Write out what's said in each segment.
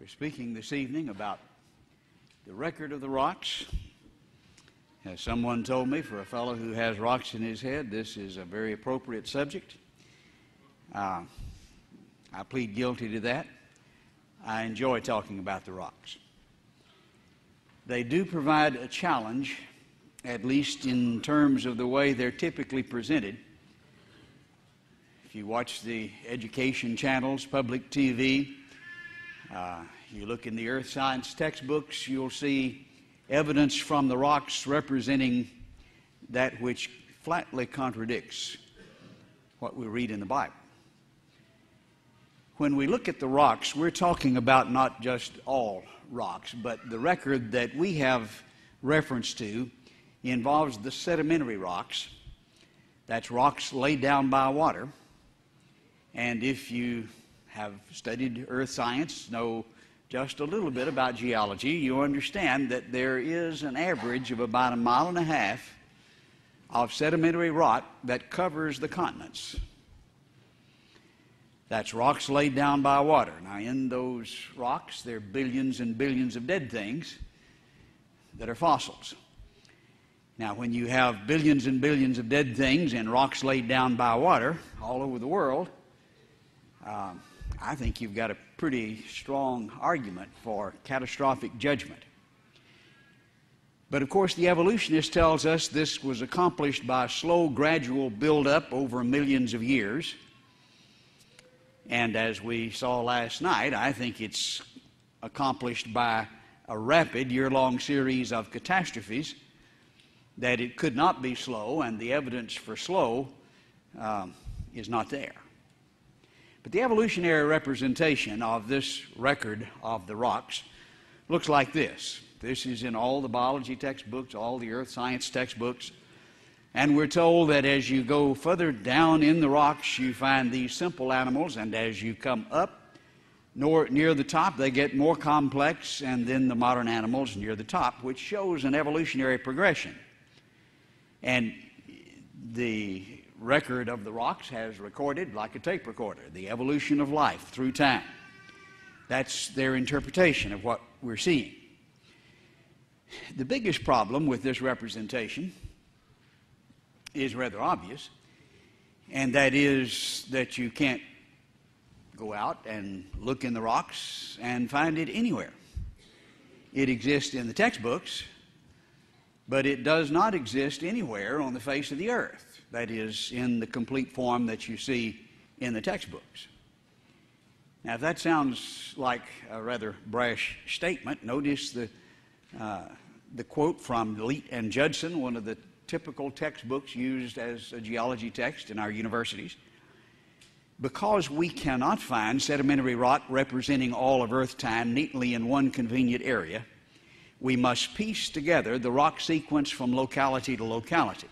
Speaking this evening about the record of the rocks. As someone told me, for a fellow who has rocks in his head, this is a very appropriate subject. I plead guilty to that. I enjoy talking about the rocks. They do provide a challenge, at least in terms of the way they're typically presented. If you watch the education channels, public TV, you look in the earth science textbooks, you'll see evidence from the rocks representing that which flatly contradicts what we read in the Bible. When we look at the rocks, we're talking about not just all rocks, but the record that we have reference to involves the sedimentary rocks. That's rocks laid down by water. And if you have studied earth science, know just a little bit about geology, you understand that there is an average of about 1.5 miles of sedimentary rock that covers the continents. That's rocks laid down by water. Now, in those rocks, there are billions and billions of dead things that are fossils. Now, when you have billions and billions of dead things in rocks laid down by water all over the world, I think you've got a pretty strong argument for catastrophic judgment. But of course, the evolutionist tells us this was accomplished by a slow, gradual buildup over millions of years. And as we saw last night, I think it's accomplished by a rapid year-long series of catastrophes, that it could not be slow, and the evidence for slow is not there. But the evolutionary representation of this record of the rocks looks like this. This is in all the biology textbooks, all the earth science textbooks. And we're told that as you go further down in the rocks, you find these simple animals, and as you come up near the top, they get more complex, and then the modern animals near the top, which shows an evolutionary progression. And the record of the rocks has recorded, like a tape recorder, the evolution of life through time. That's their interpretation of what we're seeing. The biggest problem with this representation is rather obvious, and that is that you can't go out and look in the rocks and find it anywhere. It exists in the textbooks, but it does not exist anywhere on the face of the earth. That is, in the complete form that you see in the textbooks. Now, if that sounds like a rather brash statement, notice the quote from Leet and Judson, one of the typical textbooks used as a geology text in our universities. Because we cannot find sedimentary rock representing all of Earth time neatly in one convenient area, we must piece together the rock sequence from locality to locality.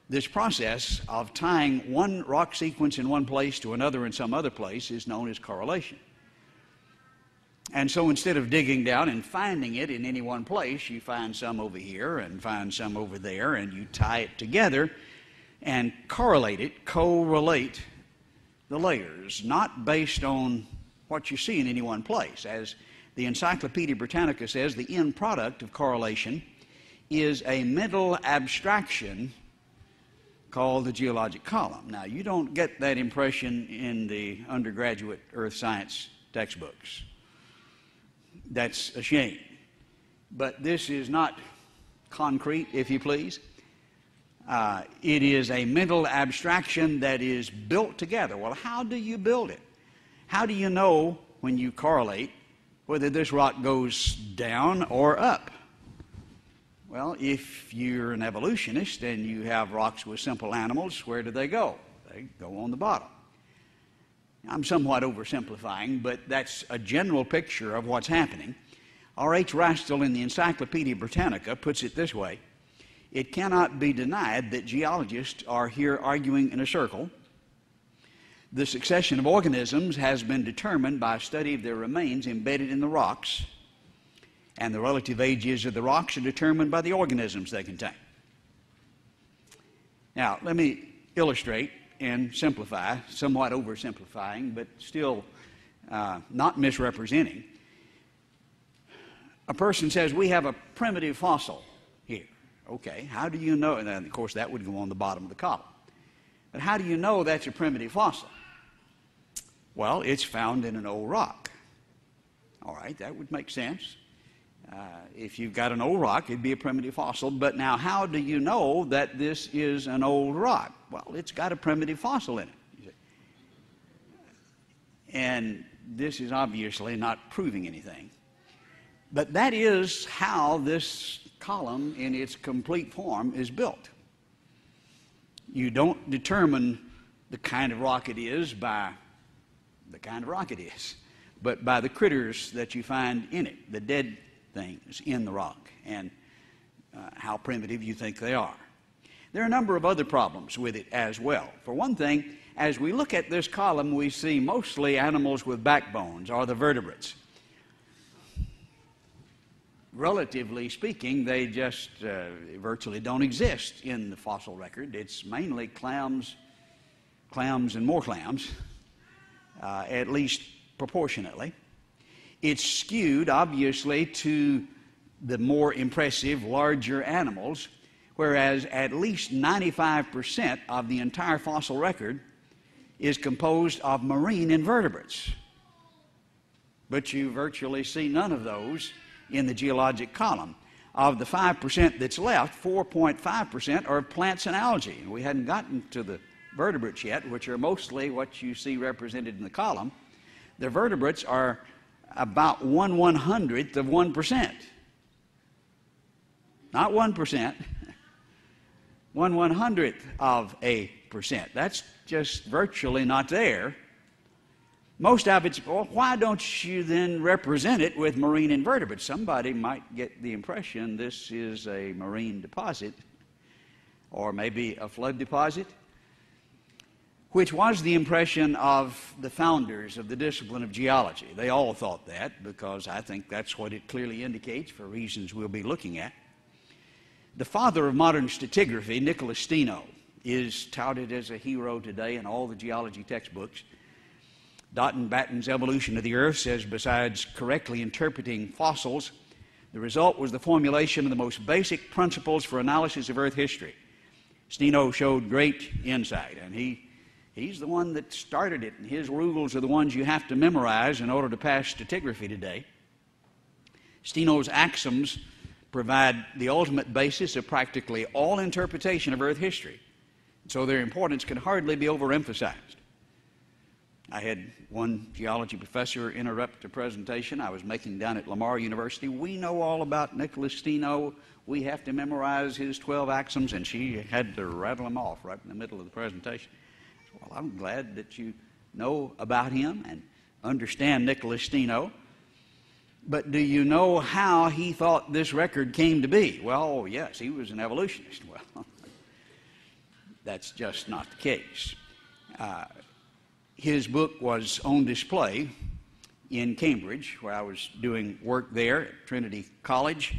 This process of tying one rock sequence in one place to another in some other place is known as correlation. And so instead of digging down and finding it in any one place, you find some over here and find some over there, and you tie it together and correlate it, correlate the layers, not based on what you see in any one place. As the Encyclopedia Britannica says, the end product of correlation is a mental abstraction called the geologic column. Now, you don't get that impression in the undergraduate earth science textbooks. That's a shame. But this is not concrete, if you please. It is a mental abstraction that is built together. Well, how do you build it? How do you know when you correlate whether this rock goes down or up. Well, if you're an evolutionist and you have rocks with simple animals, where do they go? They go on the bottom. I'm somewhat oversimplifying, but that's a general picture of what's happening. R.H. Rastell in the Encyclopedia Britannica puts it this way: it cannot be denied that geologists are here arguing in a circle. The succession of organisms has been determined by a study of their remains embedded in the rocks, and the relative ages of the rocks are determined by the organisms they contain. Now, let me illustrate and simplify, somewhat oversimplifying, but still not misrepresenting. A person says, we have a primitive fossil here. Okay, how do you know? And then, of course, that would go on the bottom of the column. But how do you know that's a primitive fossil? Well, it's found in an old rock. All right, that would make sense. If you've got an old rock, it'd be a primitive fossil. But now, how do you know that this is an old rock? Well, it's got a primitive fossil in it. And this is obviously not proving anything. But that is how this column in its complete form is built. You don't determine the kind of rock it is by the kind of rock it is, but by the critters that you find in it, the dead things in the rock, and how primitive you think they are. There are a number of other problems with it as well. For one thing, as we look at this column, we see mostly animals with backbones, or the vertebrates. Relatively speaking, they just virtually don't exist in the fossil record. It's mainly clams, and more clams, at least proportionately. It's skewed, obviously, to the more impressive, larger animals, whereas at least 95% of the entire fossil record is composed of marine invertebrates. But you virtually see none of those in the geologic column. Of the 5% that's left, 4.5% are plants and algae. And we hadn't gotten to the vertebrates yet, which are mostly what you see represented in the column. The vertebrates are about 1/100th of 1%. Not 1%, 1/100th of a percent. That's just virtually not there. Most of it's, well, why don't you then represent it with marine invertebrates? Somebody might get the impression this is a marine deposit, or maybe a flood deposit, which was the impression of the founders of the discipline of geology. They all thought that, because I think that's what it clearly indicates for reasons we'll be looking at. The father of modern stratigraphy, Nicholas Steno, is touted as a hero today in all the geology textbooks. Patton's Evolution of the Earth says, besides correctly interpreting fossils, the result was the formulation of the most basic principles for analysis of Earth history. Steno showed great insight, and he's the one that started it, and his rules are the ones you have to memorize in order to pass stratigraphy today. Steno's axioms provide the ultimate basis of practically all interpretation of Earth history, so their importance can hardly be overemphasized. I had one geology professor interrupt a presentation I was making down at Lamar University. We know all about Nicholas Steno. We have to memorize his 12 axioms, and she had to rattle them off right in the middle of the presentation. Well, I'm glad that you know about him and understand Nicholas Steno. But do you know how he thought this record came to be? Well, yes, he was an evolutionist. Well, that's just not the case. His book was on display in Cambridge, where I was doing work there at Trinity College,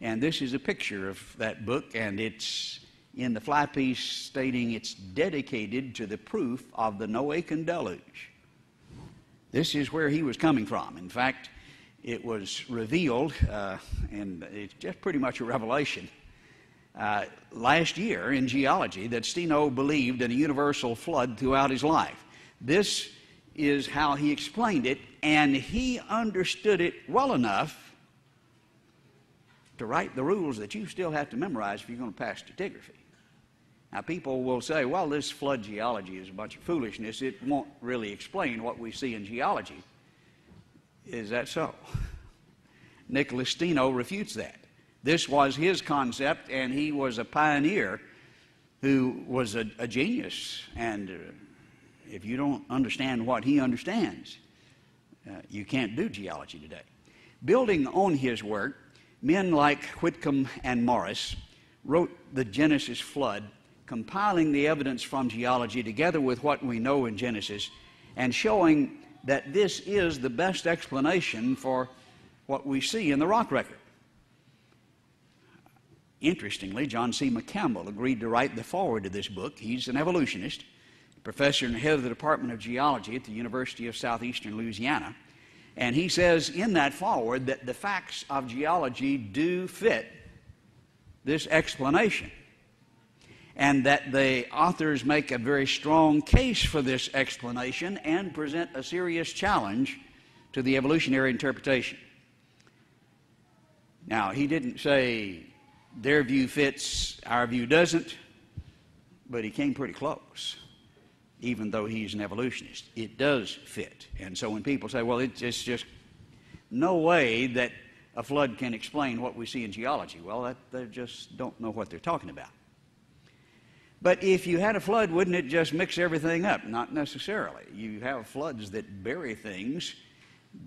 and this is a picture of that book, and it's in the flypiece stating it's dedicated to the proof of the Noachian deluge. This is where he was coming from. In fact, it was revealed, and it's just pretty much a revelation, last year in geology, that Steno believed in a universal flood throughout his life. This is how he explained it, and he understood it well enough to write the rules that you still have to memorize if you're going to pass stratigraphy. Now, people will say, well, this flood geology is a bunch of foolishness. It won't really explain what we see in geology. Is that so? Nicholas Steno refutes that. This was his concept, and he was a pioneer who was a genius. And if you don't understand what he understands, you can't do geology today. Building on his work, men like Whitcomb and Morris wrote the Genesis flood, compiling the evidence from geology together with what we know in Genesis, and showing that this is the best explanation for what we see in the rock record. Interestingly, John C. McCampbell agreed to write the foreword to this book. He's an evolutionist, professor and head of the Department of Geology at the University of Southeastern Louisiana. And he says in that foreword that the facts of geology do fit this explanation, and that the authors make a very strong case for this explanation and present a serious challenge to the evolutionary interpretation. Now, he didn't say their view fits, our view doesn't, but he came pretty close, even though he's an evolutionist. It does fit. And so when people say, well, it's just no way that a flood can explain what we see in geology, well, they just don't know what they're talking about. But if you had a flood, wouldn't it just mix everything up? Not necessarily. You have floods that bury things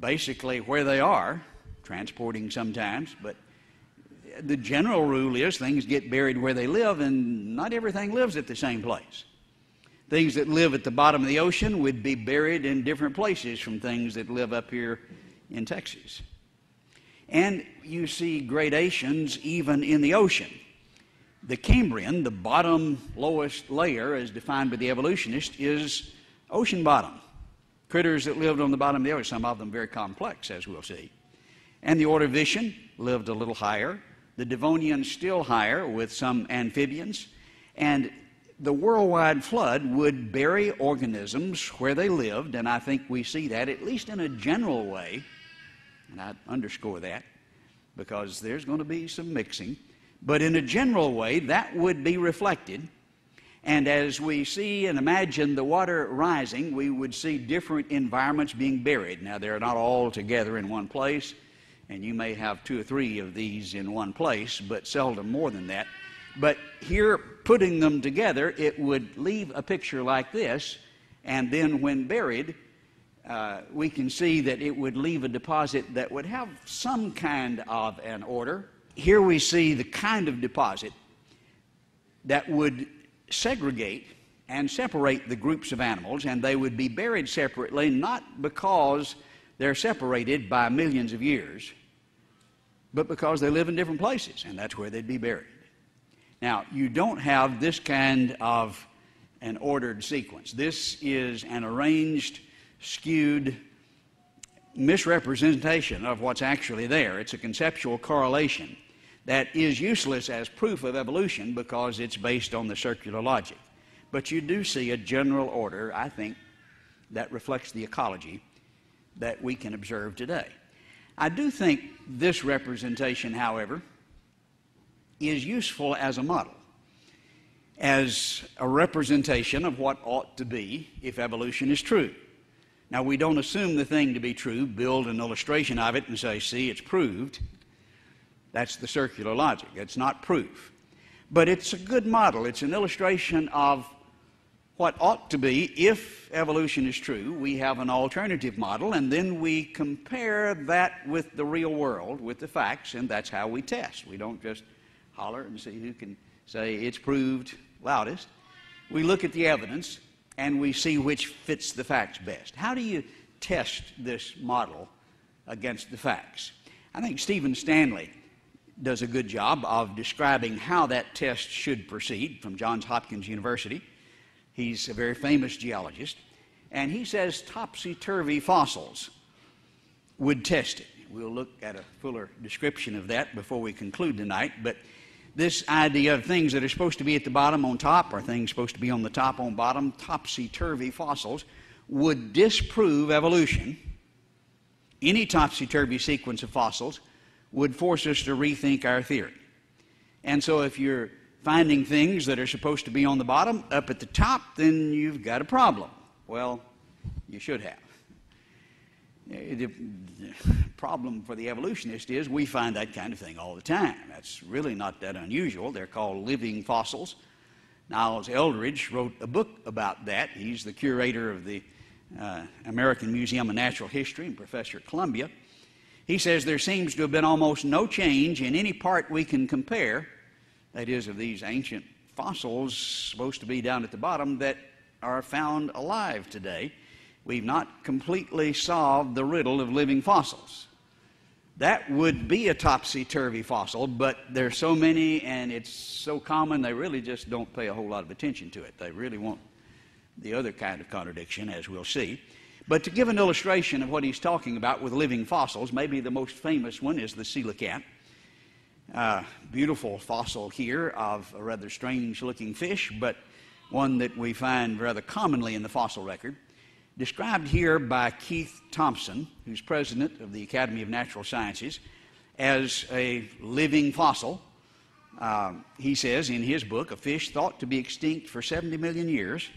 basically where they are, transporting sometimes, but the general rule is things get buried where they live, and not everything lives at the same place. Things that live at the bottom of the ocean would be buried in different places from things that live up here in Texas. And you see gradations even in the ocean. The Cambrian, the bottom lowest layer as defined by the evolutionist, is ocean bottom. Critters that lived on the bottom of the ocean, some of them very complex, as we'll see. And the Ordovician lived a little higher. The Devonian still higher, with some amphibians. And the worldwide flood would bury organisms where they lived, and I think we see that, at least in a general way, and I underscore that because there's going to be some mixing, but in a general way, that would be reflected. And as we see and imagine the water rising, we would see different environments being buried. Now, they're not all together in one place, and you may have 2 or 3 of these in one place, but seldom more than that. But here, putting them together, it would leave a picture like this, and then when buried, we can see that it would leave a deposit that would have some kind of an order. Here we see the kind of deposit that would segregate and separate the groups of animals, and they would be buried separately, not because they're separated by millions of years, but because they live in different places, and that's where they'd be buried. Now, you don't have this kind of an ordered sequence. This is an arranged, skewed misrepresentation of what's actually there. It's a conceptual correlation that is useless as proof of evolution because it's based on the circular logic. But you do see a general order, I think, that reflects the ecology that we can observe today. I do think this representation, however, is useful as a model, as a representation of what ought to be if evolution is true. Now, we don't assume the thing to be true, build an illustration of it and say, see, it's proved. That's the circular logic. It's not proof. But it's a good model. It's an illustration of what ought to be if evolution is true. We have an alternative model, and then we compare that with the real world, with the facts, and that's how we test. We don't just holler and see who can say it's proved loudest. We look at the evidence and we see which fits the facts best. How do you test this model against the facts? I think Stephen Stanley does a good job of describing how that test should proceed from Johns Hopkins University. He's a very famous geologist, and he says topsy-turvy fossils would test it. We'll look at a fuller description of that before we conclude tonight, but this idea of things that are supposed to be at the bottom on top or things supposed to be on the top on bottom, topsy-turvy fossils, would disprove evolution. Any topsy-turvy sequence of fossils would force us to rethink our theory. And so if you're finding things that are supposed to be on the bottom up at the top, then you've got a problem. Well, you should have. The problem for the evolutionist is we find that kind of thing all the time. That's really not that unusual. They're called living fossils. Niles Eldredge wrote a book about that. He's the curator of the American Museum of Natural History and professor at Columbia. He says there seems to have been almost no change in any part we can compare, that is, of these ancient fossils supposed to be down at the bottom that are found alive today. We've not completely solved the riddle of living fossils. That would be a topsy-turvy fossil, but there's so many and it's so common they really just don't pay a whole lot of attention to it. They really want the other kind of contradiction, as we'll see. But to give an illustration of what he's talking about with living fossils, maybe the most famous one is the coelacanth. Beautiful fossil here of a rather strange-looking fish, but one that we find rather commonly in the fossil record. Described here by Keith Thompson, who's president of the Academy of Natural Sciences, as a living fossil. He says in his book, a fish thought to be extinct for 70 million years,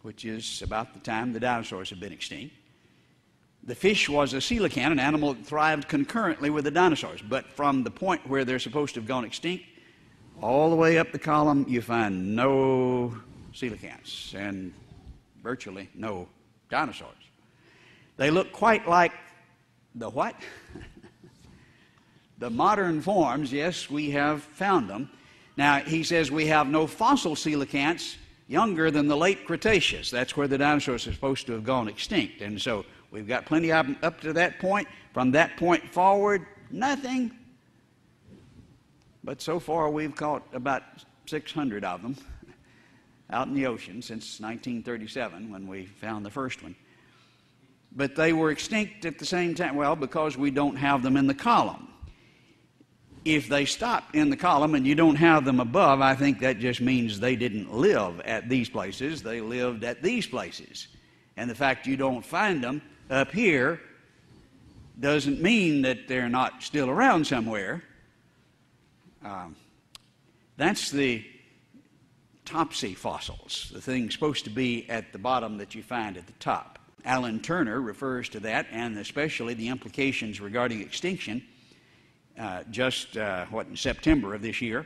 which is about the time the dinosaurs have been extinct. The fish was a coelacanth, an animal that thrived concurrently with the dinosaurs, but from the point where they're supposed to have gone extinct, all the way up the column, you find no coelacanths and virtually no dinosaurs. They look quite like the what? The modern forms. Yes, we have found them. Now, he says we have no fossil coelacanths younger than the late Cretaceous. That's where the dinosaurs are supposed to have gone extinct. And so we've got plenty of them up to that point. From that point forward, nothing. But so far, we've caught about 600 of them out in the ocean since 1937 when we found the first one. But they were extinct at the same time, well, because we don't have them in the column. If they stopped in the column and you don't have them above, I think that just means they didn't live at these places. They lived at these places. And the fact you don't find them up here doesn't mean that they're not still around somewhere. That's the topsy fossils, the thing supposed to be at the bottom that you find at the top. Alan Turner refers to that, and especially the implications regarding extinction, in September of this year.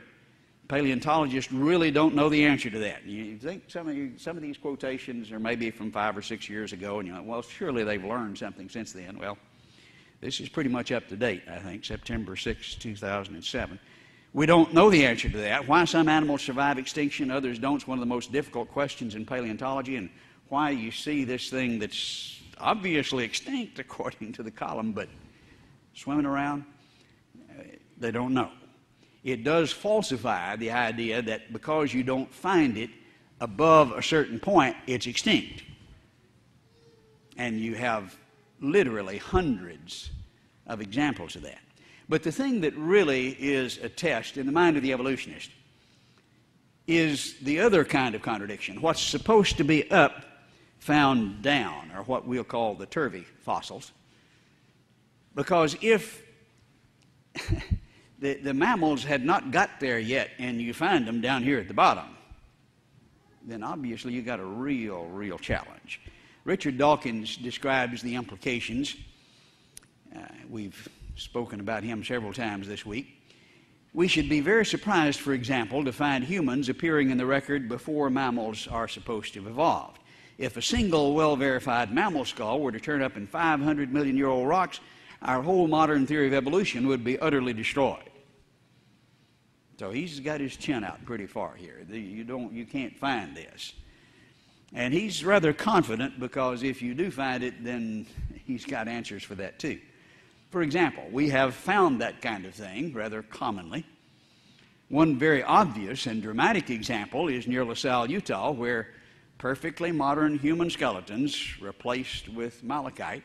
Paleontologists really don't know the answer to that. You think some of these quotations are maybe from 5 or 6 years ago, and you're like, well, surely they've learned something since then. Well, this is pretty much up to date, I think, September 6, 2007. We don't know the answer to that. Why some animals survive extinction, others don't, is one of the most difficult questions in paleontology, and why you see this thing that's obviously extinct according to the column, but swimming around, they don't know. It does falsify the idea that because you don't find it above a certain point, it's extinct. And you have literally hundreds of examples of that. But the thing that really is a test in the mind of the evolutionist is the other kind of contradiction. What's supposed to be up found down, or what we'll call the turvy fossils. Because if the mammals had not got there yet and you find them down here at the bottom, then obviously you got a real challenge. Richard Dawkins describes the implications. We've spoken about him several times this week. We should be very surprised, for example, to find humans appearing in the record before mammals are supposed to have evolved. If a single well-verified mammal skull were to turn up in 500 million-year-old rocks, our whole modern theory of evolution would be utterly destroyed. So he's got his chin out pretty far here. You can't find this. And he's rather confident because if you do find it, then he's got answers for that too. For example, we have found that kind of thing rather commonly. One very obvious and dramatic example is near LaSalle, Utah, where perfectly modern human skeletons replaced with malachite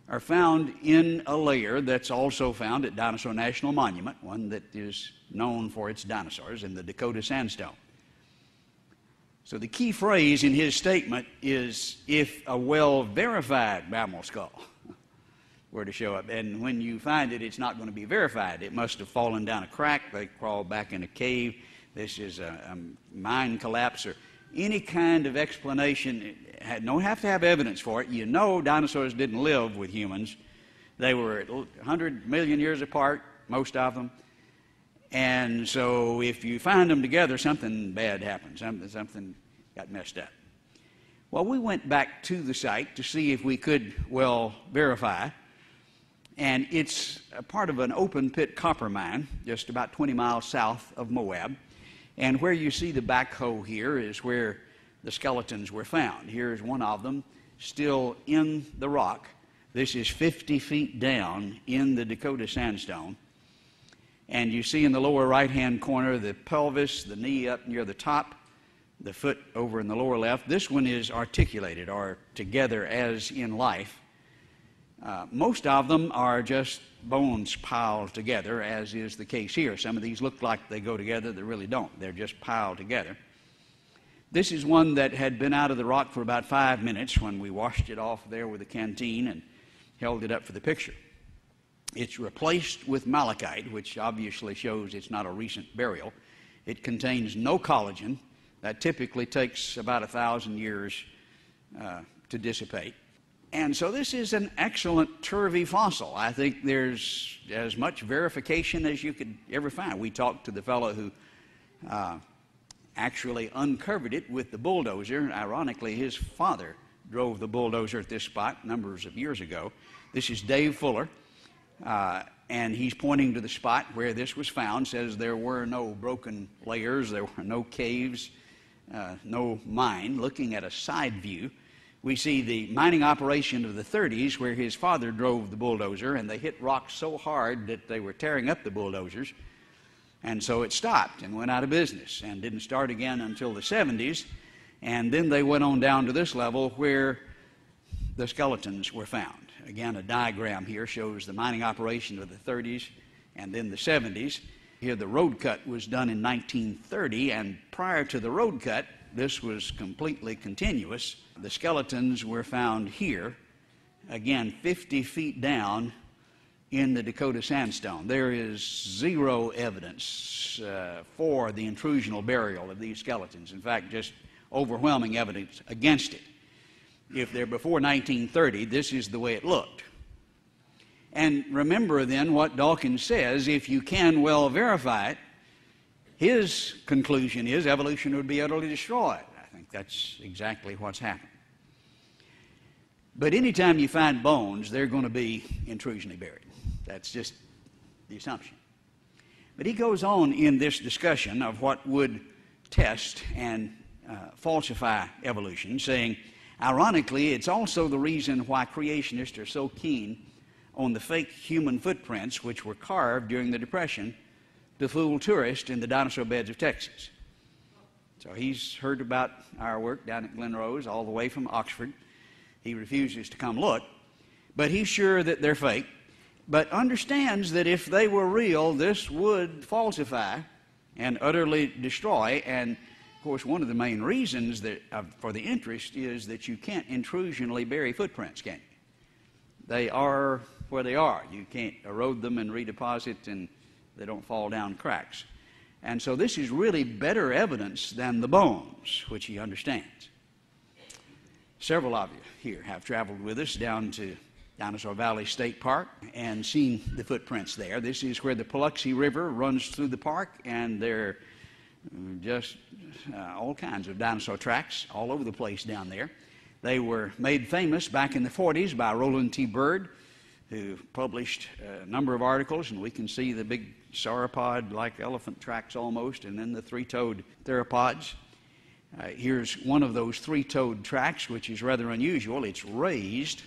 are found in a layer that's also found at Dinosaur National Monument, one that is known for its dinosaurs, in the Dakota sandstone. So the key phrase in his statement is, if a well-verified mammal skull were to show up. And when you find it, it's not going to be verified. It must have fallen down a crack. They crawled back in a cave. This is a mine collapse or any kind of explanation. don't have to have evidence for it. You know dinosaurs didn't live with humans. They were 100 million years apart, most of them. And so if you find them together, something bad happened. Something got messed up. Well, we went back to the site to see if we could, well, verify. And it's a part of an open pit copper mine, just about 20 miles south of Moab. And where you see the backhoe here is where the skeletons were found. Here's one of them still in the rock. This is 50 feet down in the Dakota sandstone. And you see in the lower right-hand corner the pelvis, the knee up near the top, the foot over in the lower left. This one is articulated or together as in life. Most of them are just bones piled together, as is the case here. Some of these look like they go together. They really don't. They're just piled together. This is one that had been out of the rock for about 5 minutes when we washed it off there with a canteen and held it up for the picture. It's replaced with malachite, which obviously shows it's not a recent burial. It contains no collagen. That typically takes about 1,000 years to dissipate. And so this is an excellent turvy fossil. I think there's as much verification as you could ever find. We talked to the fellow who actually uncovered it with the bulldozer. Ironically, his father drove the bulldozer at this spot numbers of years ago. This is Dave Fuller, and he's pointing to the spot where this was found, says there were no broken layers, there were no caves, no mine. Looking at a side view, we see the mining operation of the 30s where his father drove the bulldozer, and they hit rocks so hard that they were tearing up the bulldozers. And so it stopped and went out of business and didn't start again until the 70s. And then they went on down to this level where the skeletons were found. Again, a diagram here shows the mining operation of the 30s and then the 70s. Here the road cut was done in 1930, and prior to the road cut, this was completely continuous. The skeletons were found here, again 50 feet down in the Dakota sandstone. There is zero evidence for the intrusional burial of these skeletons. In fact, just overwhelming evidence against it. If they're before 1930, this is the way it looked. And remember then what Dawkins says, if you can well verify it, his conclusion is evolution would be utterly destroyed. I think that's exactly what's happened. But anytime you find bones, they're going to be intrusionally buried. That's just the assumption. But he goes on in this discussion of what would test and falsify evolution, saying, ironically, it's also the reason why creationists are so keen on the fake human footprints which were carved during the Depression to fool tourists in the dinosaur beds of Texas. So he's heard about our work down at Glen Rose all the way from Oxford. He refuses to come look, but he's sure that they're fake, but understands that if they were real, this would falsify and utterly destroy. And of course, one of the main reasons that, for the interest is that you can't intrusionally bury footprints, can you? They are where they are. You can't erode them and redeposit, and they don't fall down cracks. And so this is really better evidence than the bones, which he understands. Several of you here have traveled with us down to Dinosaur Valley State Park and seen the footprints there. This is where the Paluxy River runs through the park, and there are just all kinds of dinosaur tracks all over the place down there. They were made famous back in the 40s by Roland T. Byrd, who published a number of articles, and we can see the big sauropod-like elephant tracks almost, and then the three-toed theropods. Here's one of those three-toed tracks, which is rather unusual. It's raised,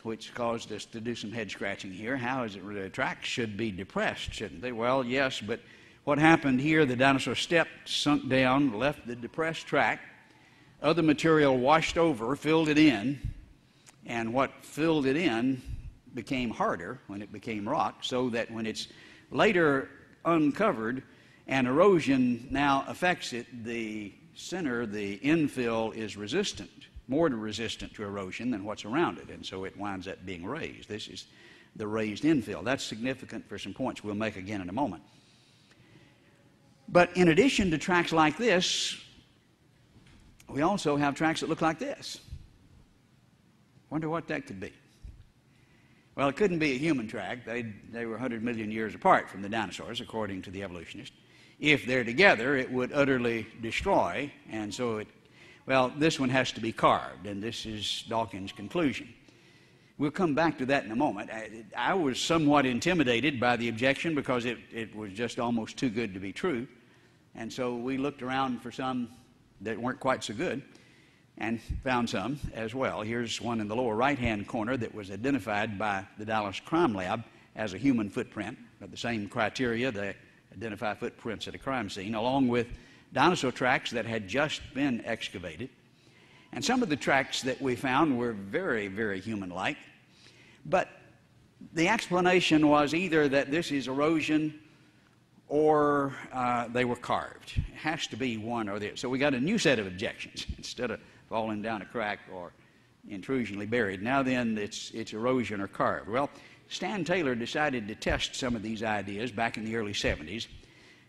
which caused us to do some head scratching here. How is it? The tracks should be depressed, shouldn't they? Well, yes, but what happened here, the dinosaur stepped, sunk down, left the depressed track. Other material washed over, filled it in, and what filled it in became harder when it became rock, so that when it's later uncovered and erosion now affects it, the center, the infill, is resistant, more resistant to erosion than what's around it, and so it winds up being raised. This is the raised infill. That's significant for some points we'll make again in a moment. But in addition to tracks like this, We also have tracks that look like this. Wonder what that could be. Well, it couldn't be a human track. They were 100 million years apart from the dinosaurs, according to the evolutionist. If they're together, it would utterly destroy, and so well, this one has to be carved, and this is Dawkins' conclusion. We'll come back to that in a moment. I was somewhat intimidated by the objection because it was just almost too good to be true, and so we looked around for some that weren't quite so good and found some as well. Here's one in the lower right-hand corner that was identified by the Dallas Crime Lab as a human footprint, but the same criteria, they identify footprints at a crime scene, along with dinosaur tracks that had just been excavated. And some of the tracks that we found were very, very human-like, but the explanation was either that this is erosion or they were carved. It has to be one or the other. So we got a new set of objections. Instead of falling down a crack or intrusionally buried, now then it's erosion or carved. Well, Stan Taylor decided to test some of these ideas back in the early 70s,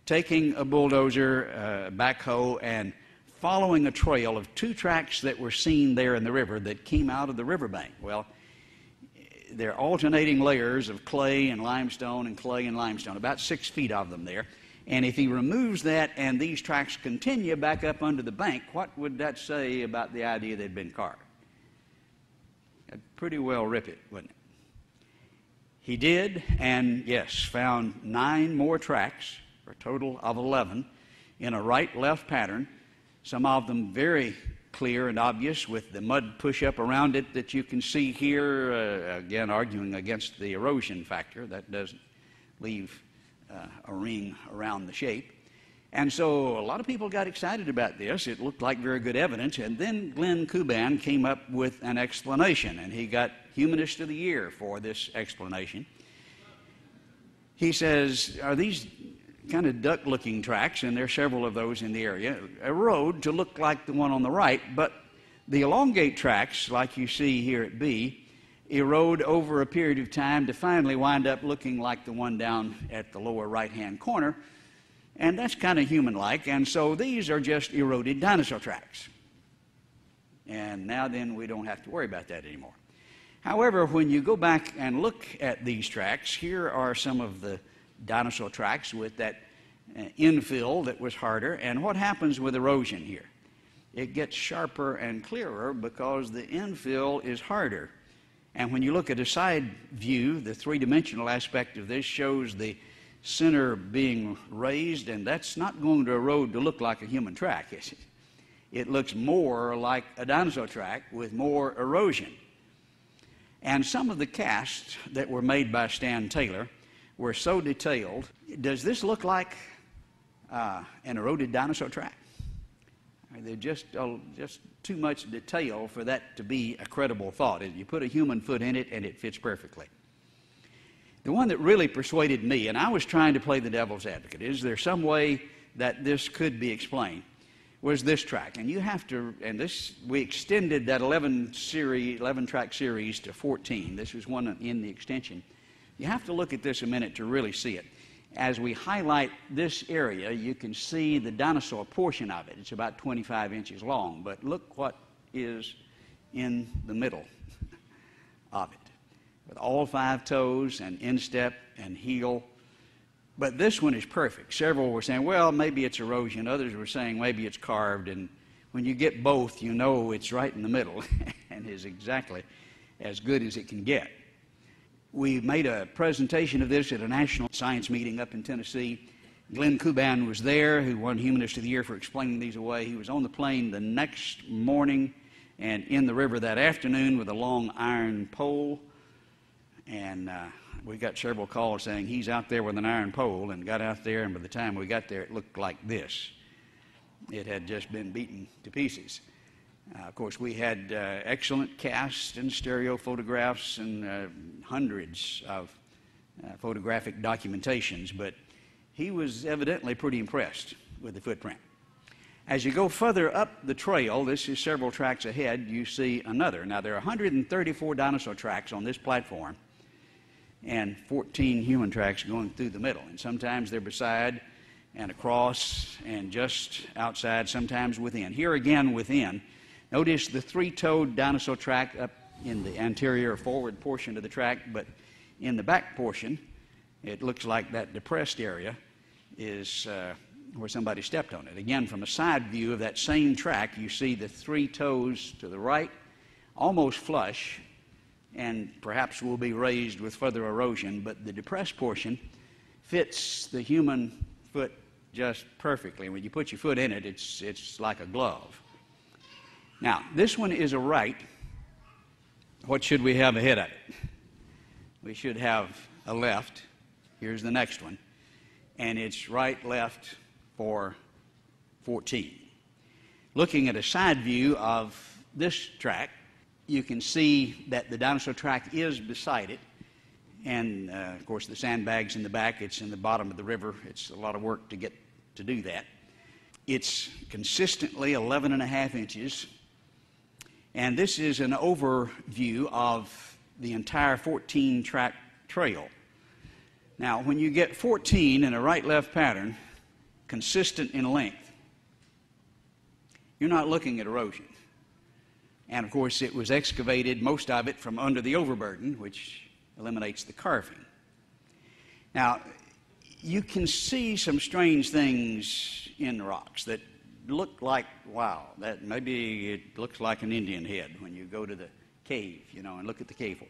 taking a bulldozer, a backhoe, and following a trail of two tracks that were seen there in the river that came out of the riverbank. Well, they're alternating layers of clay and limestone and clay and limestone, about 6 feet of them there. And if he removes that and these tracks continue back up under the bank, what would that say about the idea they'd been carved? That'd pretty well rip it, wouldn't it? He did, and yes, found 9 more tracks, for a total of 11, in a right-left pattern, some of them very clear and obvious with the mud push-up around it that you can see here, again arguing against the erosion factor. That doesn't leave a ring around the shape. And so a lot of people got excited about this. It looked like very good evidence. And then Glenn Kuban came up with an explanation, and he got Humanist of the Year for this explanation. He says, are these kind of duck-looking tracks, and there are several of those in the area, erode to look like the one on the right, but the elongate tracks, like you see here at B, erode over a period of time to finally wind up looking like the one down at the lower right-hand corner. And that's kind of human-like, and so these are just eroded dinosaur tracks. And now then we don't have to worry about that anymore. However, when you go back and look at these tracks, here are some of the dinosaur tracks with that infill that was harder. And what happens with erosion here? It gets sharper and clearer because the infill is harder. And when you look at a side view, the three-dimensional aspect of this shows the center being raised, and that's not going to erode to look like a human track, is it? It looks more like a dinosaur track with more erosion. And some of the casts that were made by Stan Taylor were so detailed. Does this look like an eroded dinosaur track? They're just too much detail for that to be a credible thought. You put a human foot in it and it fits perfectly. The one that really persuaded me, and I was trying to play the devil's advocate, is there some way that this could be explained, was this track. And you have to, and this, we extended that 11 track series to 14. This was one in the extension. You have to look at this a minute to really see it. As we highlight this area, you can see the dinosaur portion of it. It's about 25 inches long, but look what is in the middle of it, with all 5 toes and instep and heel. But this one is perfect. Several were saying, well, maybe it's erosion. Others were saying maybe it's carved. And when you get both, you know it's right in the middle and is exactly as good as it can get. We made a presentation of this at a national science meeting up in Tennessee. Glenn Kuban was there, who won Humanist of the Year for explaining these away. He was on the plane the next morning and in the river that afternoon with a long iron pole. And we got several calls saying he's out there with an iron pole, and got out there, and by the time we got there, it looked like this. It had just been beaten to pieces. Of course, we had excellent cast and stereo photographs and hundreds of photographic documentations, but he was evidently pretty impressed with the footprint. As you go further up the trail, this is several tracks ahead, you see another. Now, there are 134 dinosaur tracks on this platform, and 14 human tracks going through the middle. And sometimes they're beside and across and just outside, sometimes within. Here again within, notice the three-toed dinosaur track up in the anterior forward portion of the track, but in the back portion, it looks like that depressed area is where somebody stepped on it. Again, from a side view of that same track, you see the three toes to the right, almost flush, and perhaps will be raised with further erosion, but the depressed portion fits the human foot just perfectly. When you put your foot in it, it's like a glove. Now, this one is a right. What should we have ahead of it? We should have a left. Here's the next one. And it's right, left for 14. Looking at a side view of this track, you can see that the dinosaur track is beside it. And, of course, the sandbags in the back, it's in the bottom of the river. It's a lot of work to get to do that. It's consistently 11.5 inches. And this is an overview of the entire 14-track trail. Now, when you get 14 in a right-left pattern, consistent in length, you're not looking at erosion. And, of course, it was excavated, most of it, from under the overburden, which eliminates the carving. Now, you can see some strange things in the rocks that look like, wow, that maybe it looks like an Indian head when you go to the cave, and look at the cave.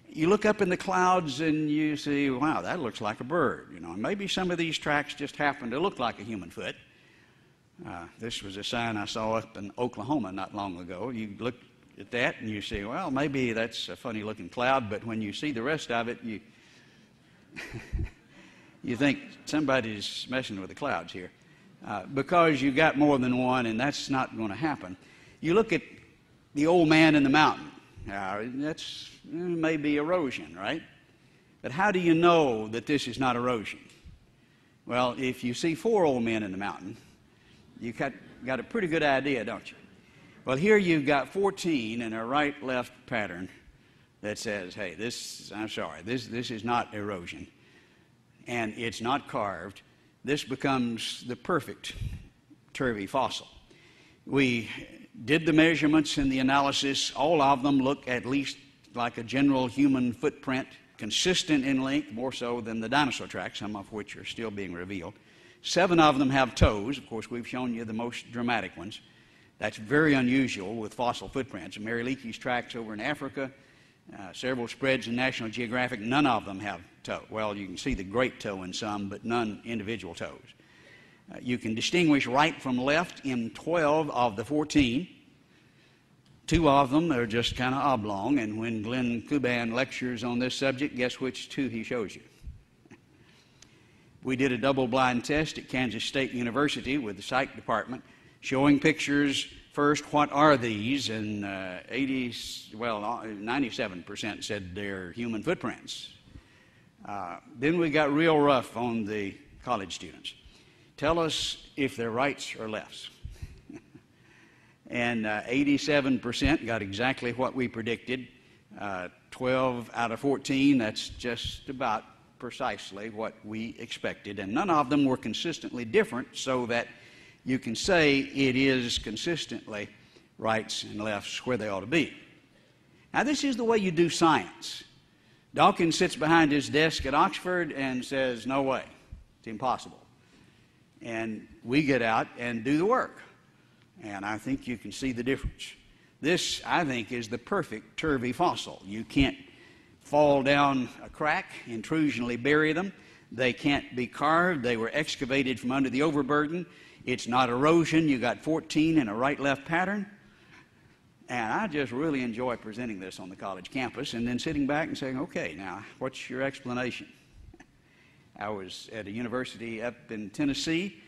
You look up in the clouds and you see, wow, that looks like a bird, and maybe some of these tracks just happen to look like a human foot. This was a sign I saw up in Oklahoma not long ago. You look at that and you see, well, maybe that's a funny looking cloud, but when you see the rest of it, you you think somebody's messing with the clouds here, because you got more than one, and that's not going to happen. You look at the old man in the mountain. That's maybe erosion, right? But how do you know that this is not erosion? Well, if you see 4 old men in the mountain, you got a pretty good idea, don't you? Well, here you've got 14 in a right-left pattern that says, hey, this is not erosion, and it's not carved. This becomes the perfect Turvey fossil. We did the measurements and the analysis. All of them look at least like a general human footprint, consistent in length, more so than the dinosaur tracks, some of which are still being revealed. 7 of them have toes. Of course, we've shown you the most dramatic ones. That's very unusual with fossil footprints. Mary Leakey's tracks over in Africa, several spreads in National Geographic, none of them have toe. Well, you can see the great toe in some, but none individual toes. You can distinguish right from left in 12 of the 14. 2 of them are just kind of oblong, and when Glenn Kuban lectures on this subject, guess which 2 he shows you? We did a double-blind test at Kansas State University with the psych department, showing pictures. First, what are these? And 97% said they're human footprints. Then we got real rough on the college students. Tell us if they're rights or lefts. And 87% got exactly what we predicted. 12 out of 14, that's just about precisely what we expected. And none of them were consistently different, so that you can say it is consistently rights and lefts where they ought to be. Now, this is the way you do science. Dawkins sits behind his desk at Oxford and says, no way, it's impossible. And we get out and do the work. And I think you can see the difference. This, I think, is the perfect Turvey fossil. You can't fall down a crack, intrusionally bury them. They can't be carved. They were excavated from under the overburden. It's not erosion. You got 14 in a right-left pattern. And I just really enjoy presenting this on the college campus and then sitting back and saying, okay, now, what's your explanation? I was at a university up in Tennessee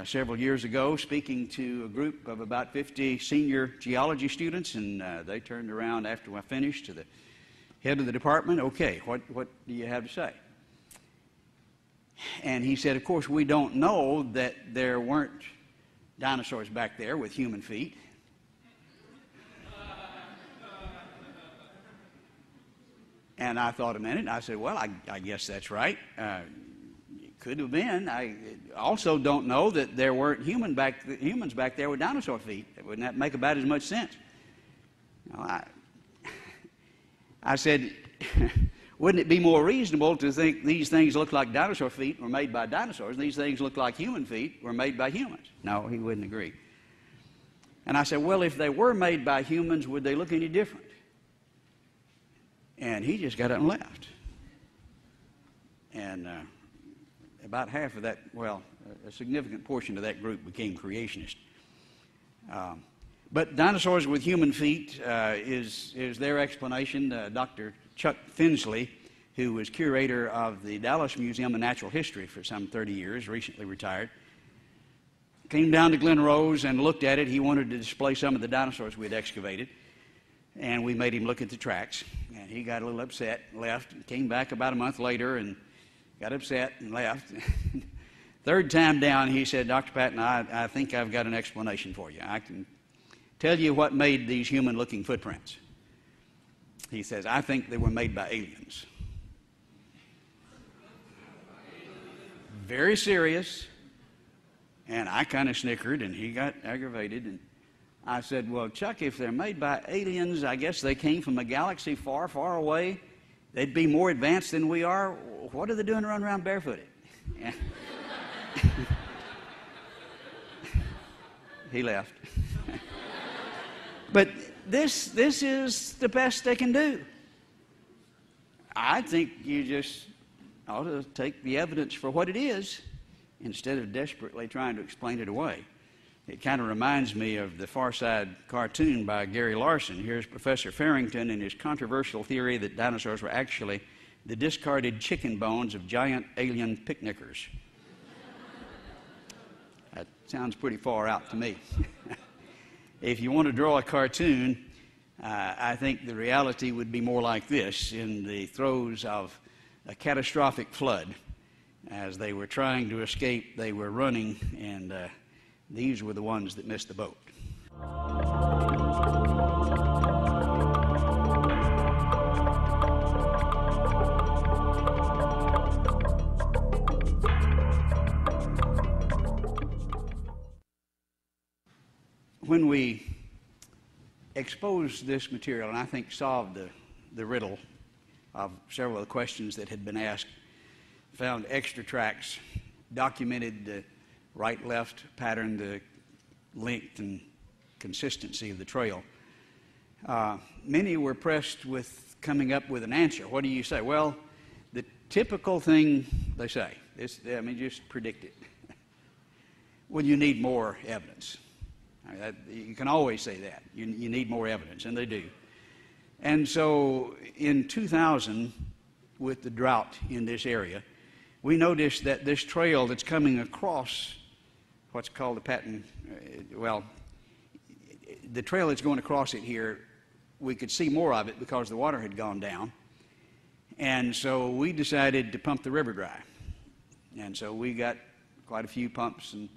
several years ago speaking to a group of about 50 senior geology students, and they turned around after I finished to the head of the department. Okay, what do you have to say? And he said, of course, we don't know that there weren't dinosaurs back there with human feet. And I thought a minute, and I said, well, I guess that's right. Could have been. I also don't know that there weren't humans back there with dinosaur feet. Wouldn't that make about as much sense? I said, wouldn't it be more reasonable to think these things look like dinosaur feet were made by dinosaurs, these things look like human feet were made by humans? No, he wouldn't agree. And I said, well, if they were made by humans, would they look any different? And he just got up and left. And about half of that, well, a significant portion of that group became creationist. But dinosaurs with human feet is their explanation. Dr. Chuck Finsley, who was curator of the Dallas Museum of Natural History for some 30 years, recently retired, came down to Glen Rose and looked at it. He wanted to display some of the dinosaurs we had excavated, and we made him look at the tracks. And he got a little upset, left, and came back about a month later and got upset and left. Third time down, he said, Dr. Patton, I think I've got an explanation for you. I can tell you what made these human-looking footprints. He says, I think they were made by aliens. Very serious. And I kind of snickered, and he got aggravated. And I said, well, Chuck, if they're made by aliens, I guess they came from a galaxy far, far away. They'd be more advanced than we are. What are they doing running around barefooted? He left. But this is the best they can do. I think you just ought to take the evidence for what it is instead of desperately trying to explain it away. It kind of reminds me of the Far Side cartoon by Gary Larson. Here's Professor Farrington and his controversial theory that dinosaurs were actually the discarded chicken bones of giant alien picnickers. That sounds pretty far out to me. If you want to draw a cartoon, I think the reality would be more like this. In the throes of a catastrophic flood, as they were trying to escape, they were running, and these were the ones that missed the boat. When we exposed this material, and I think solved the riddle of several of the questions that had been asked, found extra tracks, documented the right-left pattern, the length and consistency of the trail. Many were pressed with coming up with an answer. What do you say? Well, the typical thing they say, just predict it. Well, you need more evidence. You can always say that. You need more evidence, and they do. And so in 2000, with the drought in this area, we noticed that this trail that's coming across what's called the Patton, the trail that's going across it here, we could see more of it because the water had gone down. And so we decided to pump the river dry. And so we got quite a few pumps and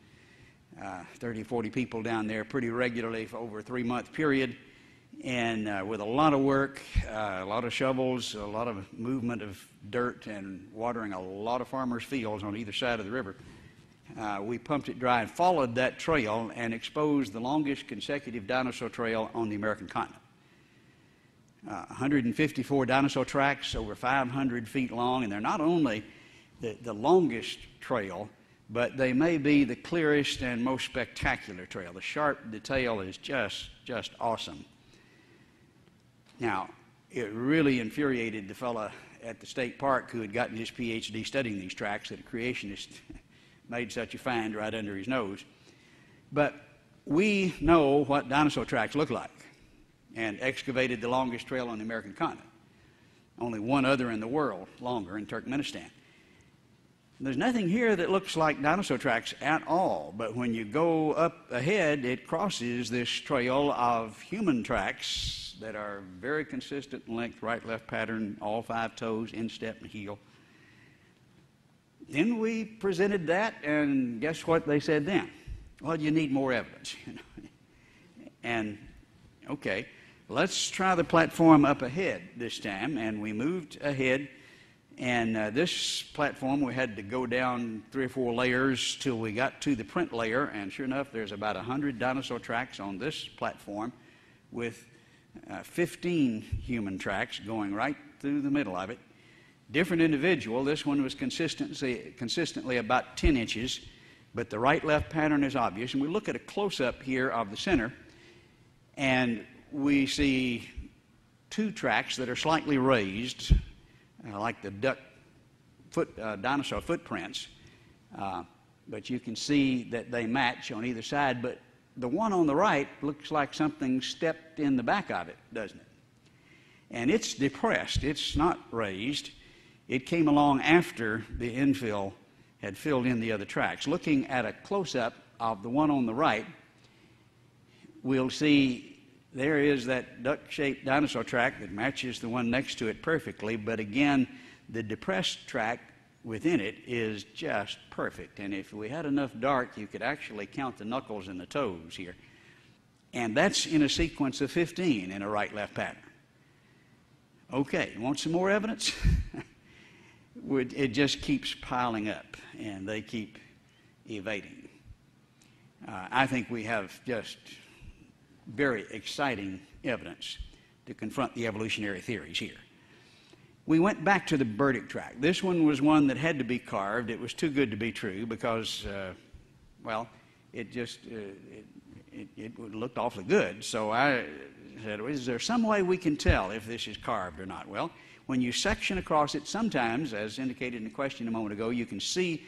30 or 40 people down there pretty regularly for over a 3-month period. And with a lot of work, a lot of shovels, a lot of movement of dirt and watering a lot of farmers' fields on either side of the river, we pumped it dry and followed that trail and exposed the longest consecutive dinosaur trail on the American continent. 154 dinosaur tracks, over 500 feet long, and they're not only the longest trail, but they may be the clearest and most spectacular trail. The sharp detail is just awesome. Now, it really infuriated the fellow at the state park who had gotten his PhD studying these tracks that a creationist made such a find right under his nose. But we know what dinosaur tracks look like and excavated the longest trail on the American continent. Only one other in the world longer, in Turkmenistan. There's nothing here that looks like dinosaur tracks at all, but when you go up ahead, it crosses this trail of human tracks that are very consistent in length, right-left pattern, all 5 toes, instep and heel. Then we presented that, and guess what they said then? Well, you need more evidence. And, okay, let's try the platform up ahead this time, and we moved ahead And this platform, we had to go down 3 or 4 layers till we got to the print layer, and sure enough, there's about 100 dinosaur tracks on this platform with 15 human tracks going right through the middle of it. Different individual. This one was consistently about 10 inches, but the right-left pattern is obvious. And we look at a close-up here of the center, and we see 2 tracks that are slightly raised, like the dinosaur footprints, but you can see that they match on either side. But the one on the right looks like something stepped in the back of it, doesn't it? And it's depressed. It's not raised. It came along after the infill had filled in the other tracks. Looking at a close-up of the one on the right, we'll see there is that duck-shaped dinosaur track that matches the one next to it perfectly, but again, the depressed track within it is just perfect. And if we had enough dark, you could actually count the knuckles and the toes here. And that's in a sequence of 15 in a right-left pattern. Okay, you want some more evidence? It just keeps piling up, and they keep evading. I think we have just very exciting evidence to confront the evolutionary theories here. We went back to the burdick track. This one was one that had to be carved. It was too good to be true because, well, it looked awfully good. So I said, is there some way we can tell if this is carved or not? Well, when you section across it, sometimes, as indicated in the question a moment ago, you can see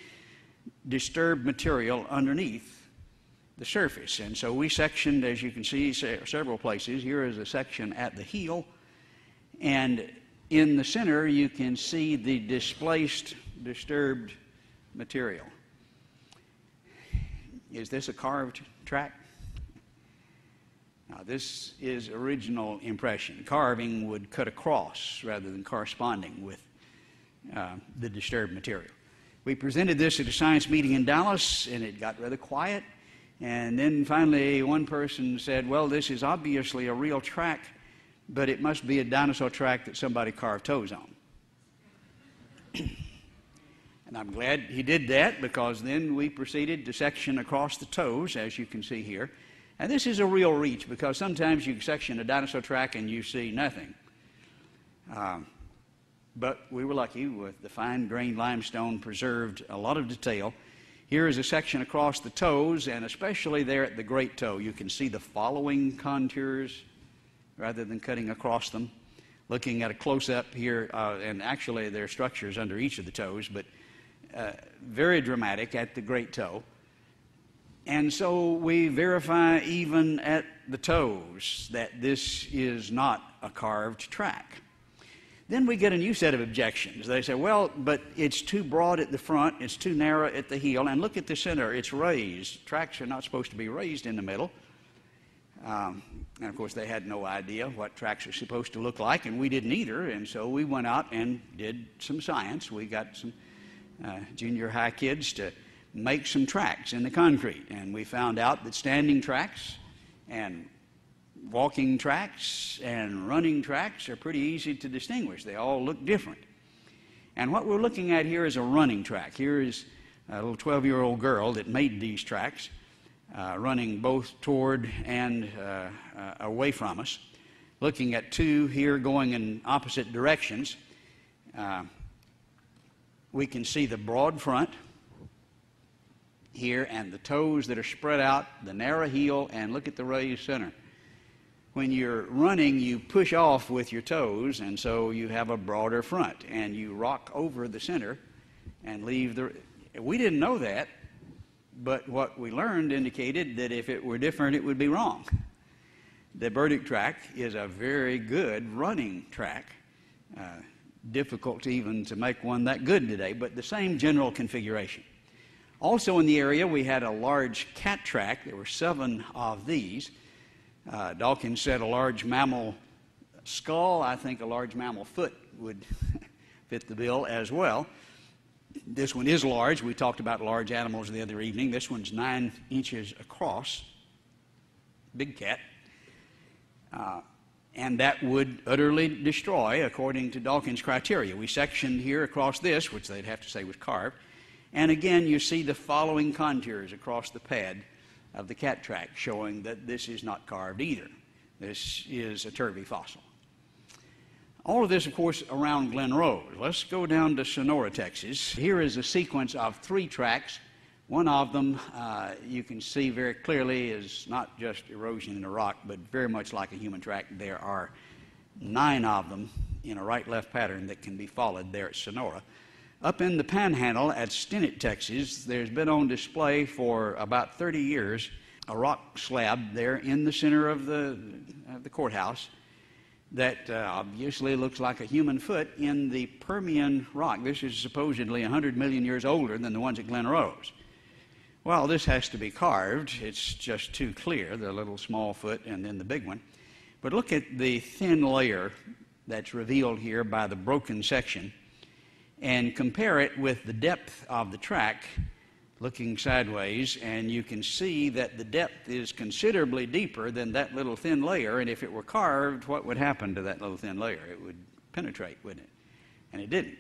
disturbed material underneath the surface. And so we sectioned, as you can see, several places. Here is a section at the heel, and in the center you can see the displaced, disturbed material. Is this a carved track? Now, this is original impression. Carving would cut across rather than corresponding with the disturbed material. We presented this at a science meeting in Dallas, and it got rather quiet. And then finally one person said, well, this is obviously a real track, but it must be a dinosaur track that somebody carved toes on. And I'm glad he did that, because then we proceeded to section across the toes, as you can see here. And this is a real reach, because sometimes you section a dinosaur track and you see nothing. But we were lucky with the fine-grained limestone preserved a lot of detail. Here is a section across the toes, and especially there at the great toe, you can see the following contours rather than cutting across them. Looking at a close-up here, and actually there are structures under each of the toes, but very dramatic at the great toe. And so we verify even at the toes that this is not a carved track. Then we get a new set of objections. They say, well, but it's too broad at the front, it's too narrow at the heel, and look at the center, it's raised. Tracks are not supposed to be raised in the middle. And of course, they had no idea what tracks are supposed to look like, and we didn't either, and so we went out and did some science. We got some junior high kids to make some tracks in the concrete, and we found out that standing tracks and walking tracks and running tracks are pretty easy to distinguish. They all look different. And what we're looking at here is a running track. Here is a little 12-year-old girl that made these tracks, running both toward and away from us. Looking at 2 here going in opposite directions, we can see the broad front here and the toes that are spread out, the narrow heel, and look at the raised center. When you're running, you push off with your toes, and so you have a broader front, and you rock over the center and leave the... We didn't know that, but what we learned indicated that if it were different, it would be wrong. The burdick track is a very good running track. Difficult even to make one that good today, but the same general configuration. Also in the area, we had a large cat track. There were 7 of these. Dawkins said a large mammal skull. I think a large mammal foot would fit the bill as well. This one is large. We talked about large animals the other evening. This one's 9 inches across. Big cat. and that would utterly destroy, according to Dawkins' criteria. We sectioned here across this, which they'd have to say was carved, and again you see the following contours across the pad of the cat track, showing that this is not carved either. This is a turvy fossil. All of this, of course, around Glen Rose. Let's go down to Sonora, Texas. Here is a sequence of 3 tracks. One of them, you can see very clearly, is not just erosion in the rock, but very much like a human track. There are 9 of them in a right-left pattern that can be followed there at Sonora. Up in the Panhandle at Stinnett, Texas, there's been on display for about 30 years a rock slab there in the center of the courthouse that obviously looks like a human foot in the Permian rock. This is supposedly 100 million years older than the ones at Glen Rose. Well, this has to be carved. It's just too clear, the little small foot and then the big one. But look at the thin layer that's revealed here by the broken section and compare it with the depth of the track looking sideways, and you can see that the depth is considerably deeper than that little thin layer, and if it were carved, what would happen to that little thin layer? It would penetrate, wouldn't it? And it didn't.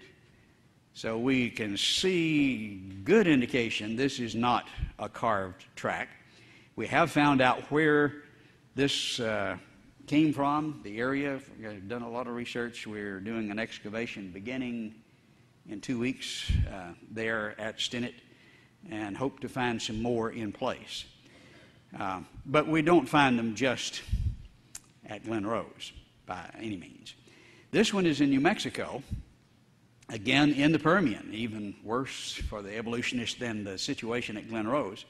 So we can see good indication this is not a carved track. We have found out where this came from, the area. We've done a lot of research. We're doing an excavation beginning in 2 weeks there at Stinnett, and hope to find some more in place. But we don't find them just at Glen Rose by any means. This one is in New Mexico, again in the Permian, even worse for the evolutionists than the situation at Glen Rose.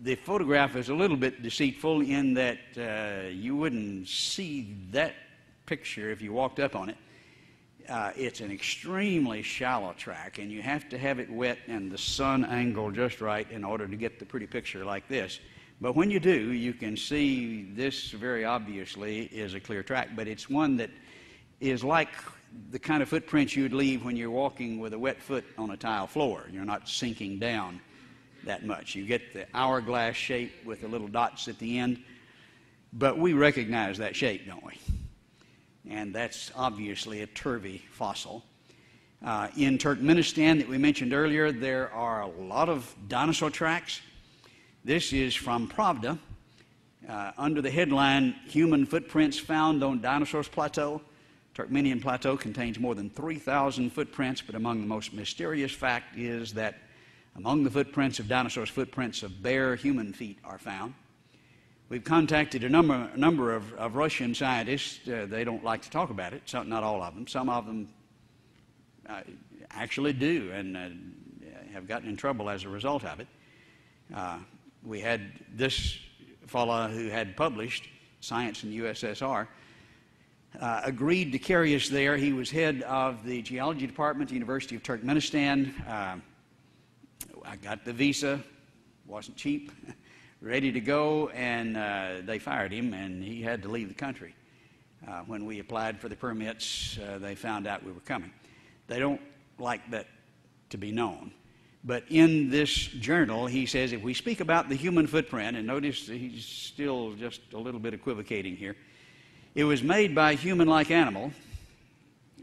The photograph is a little bit deceitful in that you wouldn't see that picture if you walked up on it. It's an extremely shallow track, and you have to have it wet and the sun angled just right in order to get the pretty picture like this. But when you do, you can see this very obviously is a clear track, but it's one that is like the kind of footprints you'd leave when you're walking with a wet foot on a tile floor. You're not sinking down that much. You get the hourglass shape with the little dots at the end, but we recognize that shape, don't we? And that's obviously a turvy fossil. In Turkmenistan that we mentioned earlier, there are a lot of dinosaur tracks. This is from Pravda, under the headline, Human Footprints Found on Dinosaurs Plateau. Turkmenian Plateau contains more than 3,000 footprints, but among the most mysterious fact is that among the footprints of dinosaurs, footprints of bare human feet are found. We've contacted a number of Russian scientists. They don't like to talk about it, not all of them. Some of them actually do and have gotten in trouble as a result of it. We had this fellow who had published Science in the USSR, agreed to carry us there. He was head of the geology department at the University of Turkmenistan. I got the visa, wasn't cheap, ready to go, and they fired him, and he had to leave the country. When we applied for the permits, they found out we were coming. They don't like that to be known. But in this journal, he says, if we speak about the human footprint, and notice he's still just a little bit equivocating here, it was made by a human-like animal.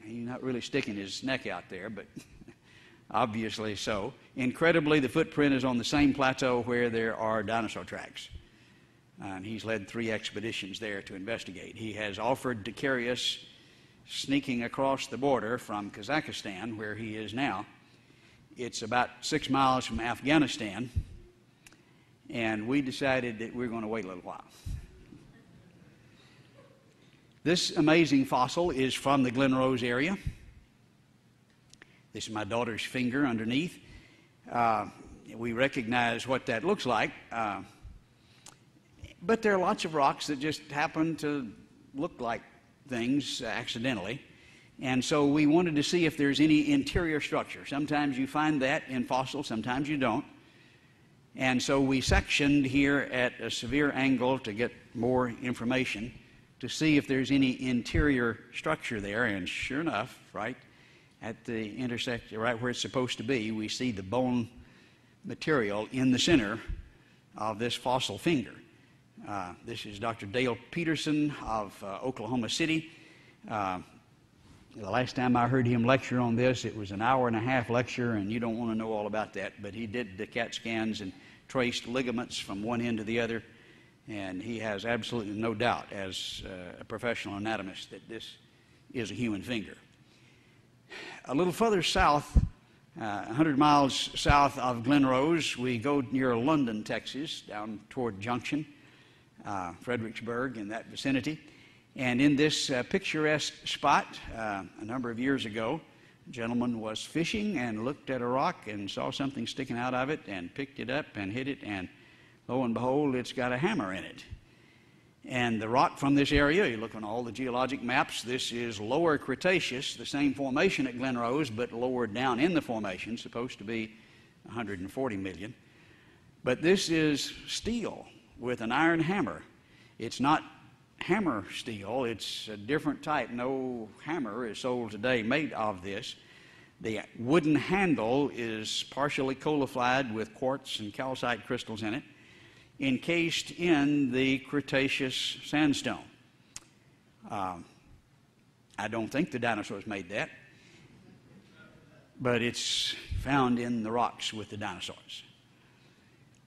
He's not really sticking his neck out there, but obviously so. Incredibly, the footprint is on the same plateau where there are dinosaur tracks. And he's led 3 expeditions there to investigate. He has offered to carry us sneaking across the border from Kazakhstan, where he is now. It's about 6 miles from Afghanistan, and we decided that we're going to wait a little while. This amazing fossil is from the Glen Rose area. This is my daughter's finger underneath. We recognize what that looks like, but there are lots of rocks that just happen to look like things accidentally. And so we wanted to see if there's any interior structure. Sometimes you find that in fossils, sometimes you don't. And so we sectioned here at a severe angle to get more information to see if there's any interior structure there. And sure enough, right at the intersection, right where it's supposed to be, we see the bone material in the center of this fossil finger. This is Dr. Dale Peterson of Oklahoma City. The last time I heard him lecture on this, it was an hour-and-a-half lecture, and you don't want to know all about that, but he did the CAT scans and traced ligaments from one end to the other, and he has absolutely no doubt, as a professional anatomist, that this is a human finger. A little further south, 100 miles south of Glen Rose, we go near London, Texas, down toward Junction, Fredericksburg, in that vicinity. And in this picturesque spot, a number of years ago, a gentleman was fishing and looked at a rock and saw something sticking out of it and picked it up and hit it, and lo and behold, it's got a hammer in it. And the rock from this area, you look on all the geologic maps, this is Lower Cretaceous, the same formation at Glen Rose, but lower down in the formation, supposed to be 140 million. But this is steel with an iron hammer. It's not hammer steel, it's a different type. No hammer is sold today made of this. The wooden handle is partially colified with quartz and calcite crystals in it, encased in the Cretaceous sandstone. I don't think the dinosaurs made that, but it's found in the rocks with the dinosaurs.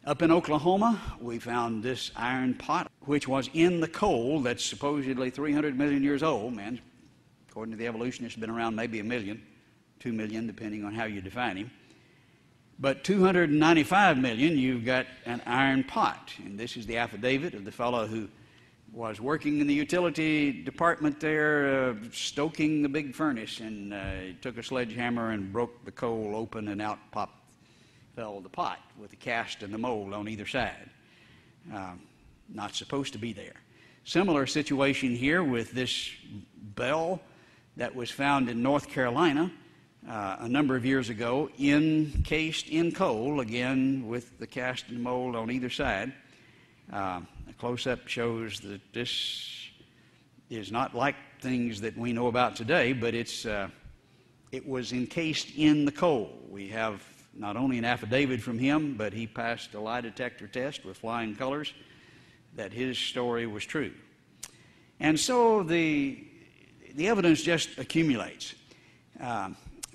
Up in Oklahoma, we found this iron pot, which was in the coal that's supposedly 300 million years old. Man, according to the evolutionists, been around maybe 1 million, 2 million, depending on how you define him. But 295 million, you've got an iron pot. And this is the affidavit of the fellow who was working in the utility department there, stoking the big furnace, and he took a sledgehammer and broke the coal open, and out fell the pot with the cast and the mold on either side. Not supposed to be there. Similar situation here with this bell that was found in North Carolina a number of years ago, encased in coal, again with the cast and mold on either side. A close-up shows that this is not like things that we know about today, but it was encased in the coal. We have not only an affidavit from him, but he passed a lie detector test with flying colors that his story was true. And so the evidence just accumulates.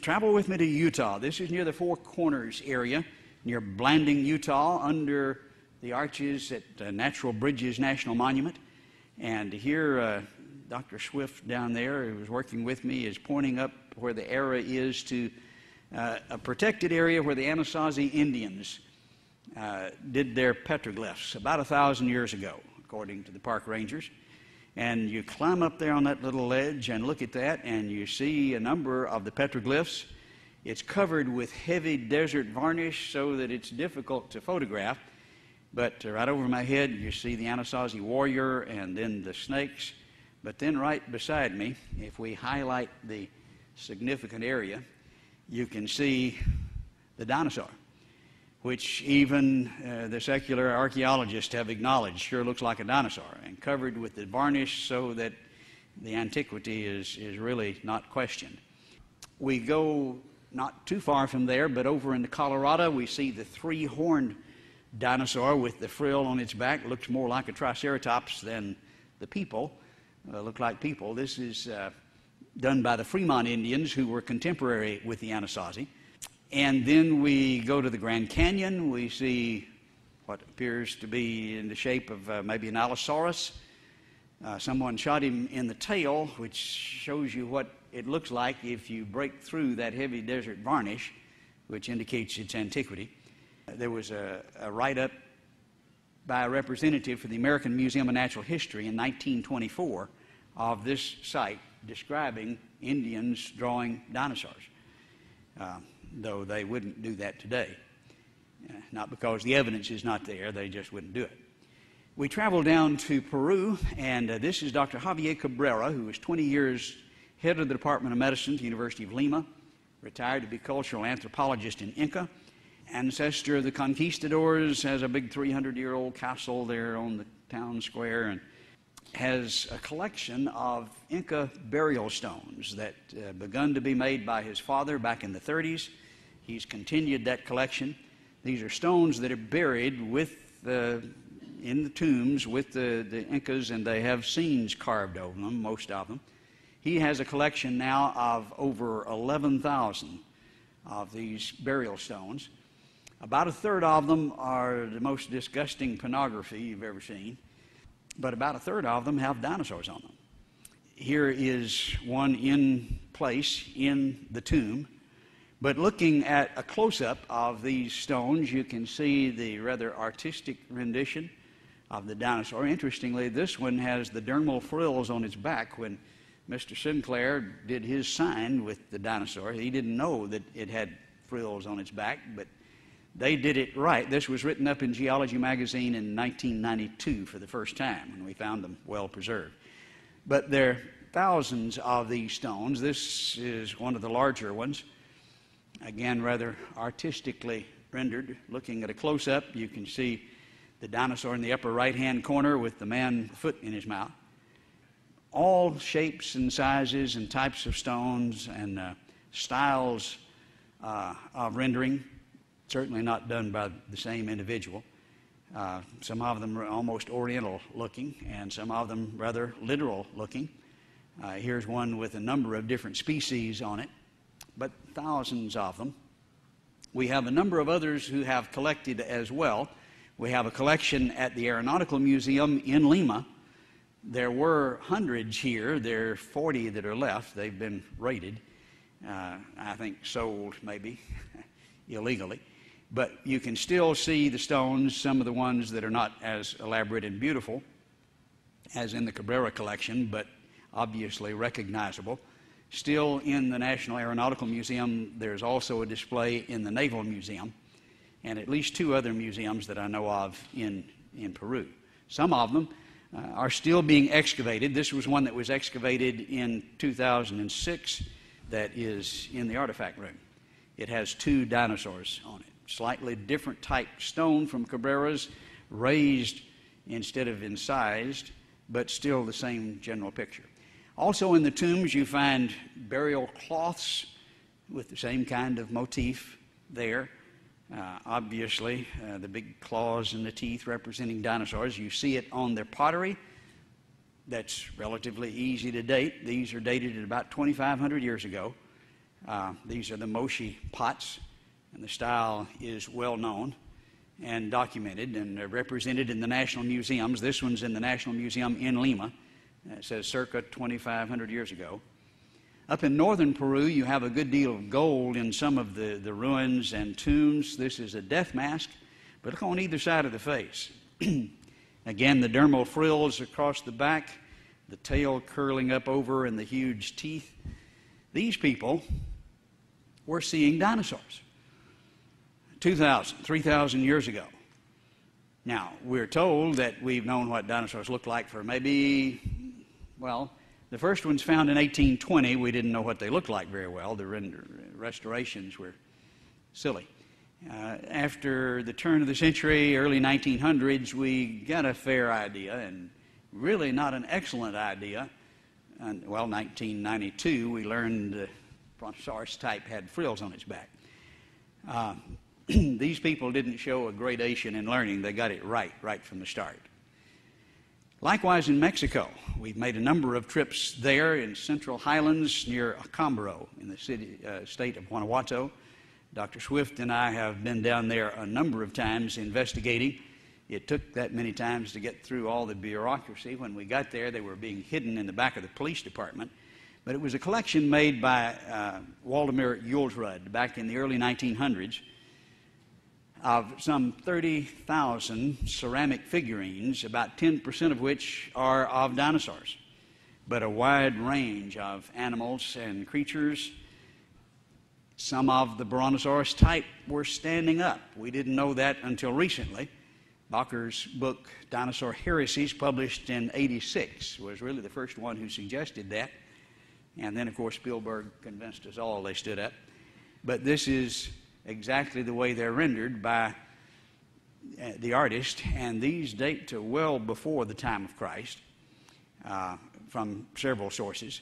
Travel with me to Utah. This is near the Four Corners area, near Blanding, Utah, under the arches at Natural Bridges National Monument. And here, Dr. Swift down there, who was working with me, is pointing up where the arrow is to a protected area where the Anasazi Indians did their petroglyphs about 1,000 years ago, according to the park rangers. And you climb up there on that little ledge and look at that, and you see a number of the petroglyphs. It's covered with heavy desert varnish so that it's difficult to photograph. But right over my head, you see the Anasazi warrior and then the snakes. But then right beside me, if we highlight the significant area, you can see the dinosaur, which even the secular archaeologists have acknowledged sure looks like a dinosaur, and covered with the varnish so that the antiquity is really not questioned. We go not too far from there, but over into Colorado, we see the three-horned dinosaur with the frill on its back. It looks more like a triceratops than the people. Look like people. This is done by the Fremont Indians, who were contemporary with the Anasazi. And then we go to the Grand Canyon. We see what appears to be in the shape of maybe an Allosaurus. Someone shot him in the tail, which shows you what it looks like if you break through that heavy desert varnish, which indicates its antiquity. There was a write-up by a representative for the American Museum of Natural History in 1924 of this site, describing Indians drawing dinosaurs, though they wouldn't do that today. Not because the evidence is not there, they just wouldn't do it. We travel down to Peru, and this is Dr. Javier Cabrera, who was 20 years head of the Department of Medicine at the University of Lima, retired to be cultural anthropologist in Inca, ancestor of the conquistadors, has a big 300-year-old castle there on the town square, and has a collection of Inca burial stones that begun to be made by his father back in the 30s. He's continued that collection. These are stones that are buried with in the tombs with the Incas, and they have scenes carved over them, most of them. He has a collection now of over 11,000 of these burial stones. About a third of them are the most disgusting pornography you've ever seen, but about a third of them have dinosaurs on them. Here is one in place in the tomb, but looking at a close-up of these stones, you can see the rather artistic rendition of the dinosaur. Interestingly, this one has the dermal frills on its back. When Mr. Sinclair did his sign with the dinosaur, he didn't know that it had frills on its back, but they did it right. This was written up in Geology magazine in 1992 for the first time, and we found them well preserved. But there are thousands of these stones. This is one of the larger ones. Again, rather artistically rendered. Looking at a close-up, you can see the dinosaur in the upper right-hand corner with the man foot in his mouth. All shapes and sizes and types of stones and styles of rendering, certainly not done by the same individual. Some of them are almost oriental looking, and some of them rather literal looking. Here's one with a number of different species on it, but thousands of them. We have a number of others who have collected as well. We have a collection at the Aeronautical Museum in Lima. There were hundreds here. There are 40 that are left. They've been raided, I think sold maybe illegally. But you can still see the stones, some of the ones that are not as elaborate and beautiful as in the Cabrera collection, but obviously recognizable. Still in the National Aeronautical Museum, there's also a display in the Naval Museum and at least 2 other museums that I know of in Peru. Some of them are still being excavated. This was one that was excavated in 2006 that is in the artifact room. It has 2 dinosaurs on it. Slightly different type stone from Cabrera's, raised instead of incised, but still the same general picture. Also in the tombs you find burial cloths with the same kind of motif there. Obviously, the big claws and the teeth representing dinosaurs. You see it on their pottery. That's relatively easy to date. These are dated at about 2,500 years ago. These are the mochi pots, and the style is well known and documented and represented in the national museums. This one's in the National Museum in Lima. It says circa 2,500 years ago. Up in northern Peru, you have a good deal of gold in some of the ruins and tombs. This is a death mask, but look on either side of the face. Again, the dermal frills across the back, the tail curling up over, and the huge teeth. These people were seeing dinosaurs 2,000, 3,000 years ago. Now, we're told that we've known what dinosaurs look like for maybe, well, the first ones found in 1820, we didn't know what they looked like very well. The restorations were silly. After the turn of the century, early 1900s, we got a fair idea, and really not an excellent idea. And, well, 1992, we learned the Brontosaurus type had frills on its back. These people didn't show a gradation in learning. They got it right from the start. Likewise in Mexico, we've made a number of trips there in Central Highlands near Acámbaro in the state of Guanajuato. Dr. Swift and I have been down there a number of times investigating. It took that many times to get through all the bureaucracy. When we got there, they were being hidden in the back of the police department. But it was a collection made by Waldemar Julsrud back in the early 1900s of some 30,000 ceramic figurines, about 10% of which are of dinosaurs, but a wide range of animals and creatures. Some of the Brontosaurus type were standing up. We didn't know that until recently. Bakker's book, Dinosaur Heresies, published in '86, was really the first one who suggested that. And then, of course, Spielberg convinced us all they stood up. But this is exactly the way they're rendered by the artist, and these date to well before the time of Christ from several sources.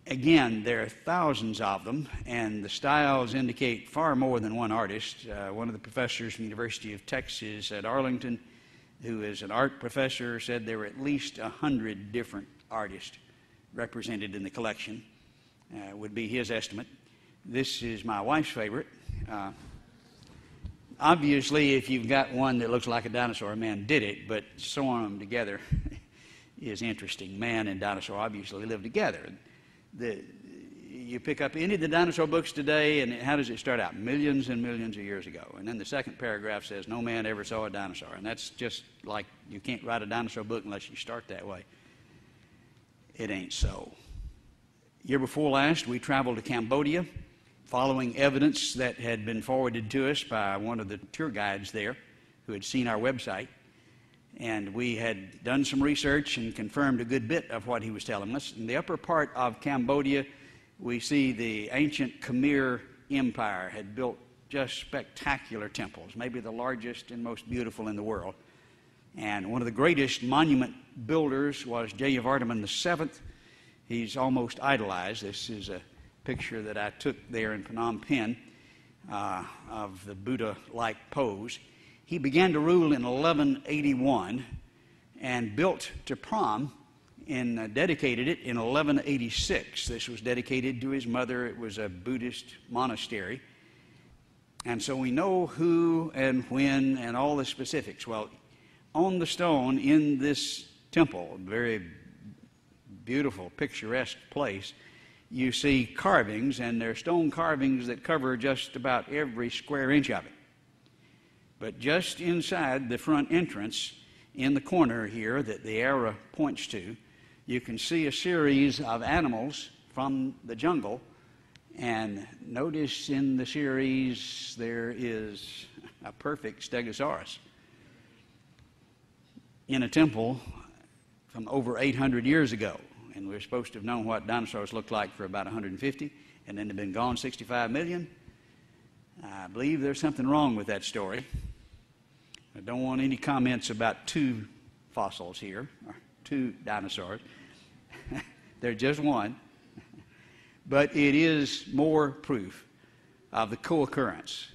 Again, there are thousands of them, and the styles indicate far more than one artist. One of the professors from the University of Texas at Arlington who is an art professor, said there were at least 100 different artists represented in the collection, would be his estimate. This is my wife's favorite. Obviously, if you've got one that looks like a dinosaur, a man did it, but sewing them together is interesting. Man and dinosaur obviously live together. You pick up any of the dinosaur books today, and how does it start out? Millions and millions of years ago. And then the second paragraph says, no man ever saw a dinosaur. And that's just like you can't write a dinosaur book unless you start that way. It ain't so. Year before last, we traveled to Cambodia, following evidence that had been forwarded to us by one of the tour guides there who had seen our website. And we had done some research and confirmed a good bit of what he was telling us. In the upper part of Cambodia, we see the ancient Khmer Empire had built just spectacular temples, maybe the largest and most beautiful in the world. And one of the greatest monument builders was Jayavarman VII. He's almost idolized. This is a picture that I took there in Phnom Penh of the Buddha-like pose. He began to rule in 1181 and built Tapram and dedicated it in 1186. This was dedicated to his mother. It was a Buddhist monastery. And so we know who and when and all the specifics. Well, on the stone in this temple, a very beautiful, picturesque place, you see carvings, and they're stone carvings that cover just about every square inch of it. But just inside the front entrance, in the corner here that the arrow points to, you can see a series of animals from the jungle. And notice in the series there is a perfect stegosaurus in a temple from over 800 years ago. And we're supposed to have known what dinosaurs looked like for about 150, and then they've been gone 65 million. I believe there's something wrong with that story. I don't want any comments about two fossils here, or two dinosaurs. They're just one. But it is more proof of the co-occurrence